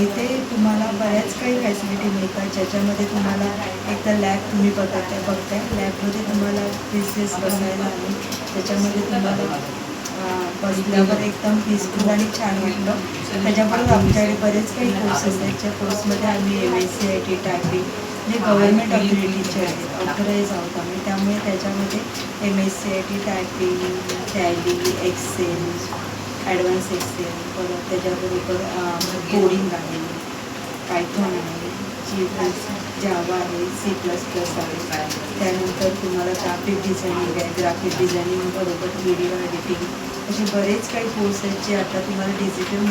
इथे तुम्हाला बऱ्याच काही फॅसिलिटी मिळतात, ज्याच्यामध्ये तुम्हाला एक तर लॅब तुम्ही बघताय लॅबमध्ये तुम्हाला पीसेस बसायला आणि त्याच्यामध्ये तुम्हाला बसल्यावर एकदम पीसफुल आणि छान वाटतं. त्याच्याबरोबर आमच्याकडे बरेच काही कोर्सेस आहेत, ज्या कोर्समध्ये आम्ही MSc IT टायपिंग म्हणजे गव्हर्नमेंट ऑथॉरिटीचे आहेत, ऑथराईज आहोत आम्ही. त्यामुळे त्याच्यामध्ये MSc IT typing, tally, excel, advance excel, परत त्याच्याबरोबर कोडिंग आहे, पायथॉन आहे, जावा आहे, C++ आहे. त्यानंतर तुम्हाला ग्राफिक डिझायनिंग आहे, ग्राफिक डिझायनिंग बरोबर व्हिडिओ एडिटिंग असे बरेच काही कोर्स आहेत जे आता तुम्हाला डिजिटल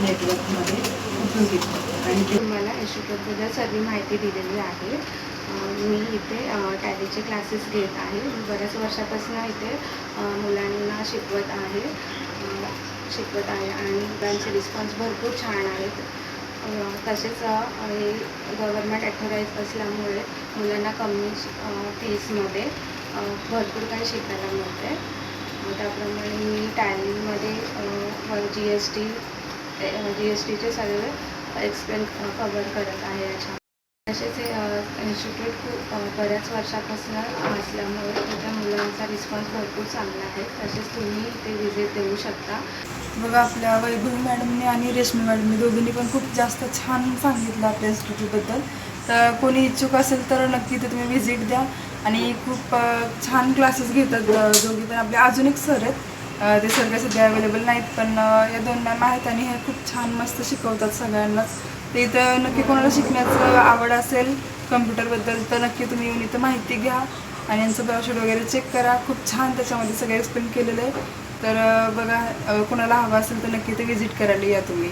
नेटवर्कमध्ये उपयोगी पडतात. आणि ते तुम्हाला इन्स्टिट्यूटबद्दल सर्व माहिती दिलेली आहे. मी इथे टॅलीचे क्लासेस घेत आहे. बऱ्याच वर्षापासून इथे मुलांना शिकवत आहे आणि मुलांचे रिस्पॉन्स भरपूर छान आहेत. तसेच हे गव्हर्नमेंट ॲथॉराईज असल्यामुळे मुलांना कमी फीसमध्ये भरपूर काही शिकायला मिळते. त्याप्रमाणे मी टॅलीमध्ये GSTचे सर्व एक्सप्लेन कवर करत आहे याच्या. तसेच हे इन्स्टिट्यूट खूप बऱ्याच वर्षापासून असल्यामुळे त्या मुलांचा रिस्पॉन्स भरपूर चांगला आहे. तसेच तुम्ही इथे व्हिजिट देऊ शकता. बघा, आपल्या वैभवी मॅडमने आणि रेश्मी मॅडमने दोघींनी पण खूप जास्त छान सांगितलं आपल्या इन्स्टिट्यूटबद्दल. तर कोणी इच्छुक असेल तर नक्की ते तुम्ही व्हिजिट द्या. आणि खूप छान क्लासेस घेतात दोघी पण. आपले अजून एक सर आहेत, ते सर काही सध्या अवेलेबल नाहीत, पण या 2 मॅम आहेत आणि ह्या खूप छान मस्त शिकवतात सगळ्यांनाच. ते इथं नक्की कोणाला शिकण्याचं आवड असेल कम्प्युटरबद्दल तर नक्की तुम्ही येऊन इथं माहिती घ्या आणि यांचं ब्राउशर वगैरे चेक करा. खूप छान त्याच्यामध्ये सगळं एक्सप्लेन केलेलं आहे. तर बघा, कोणाला हवं असेल तर नक्की ते व्हिजिट करायला या तुम्ही.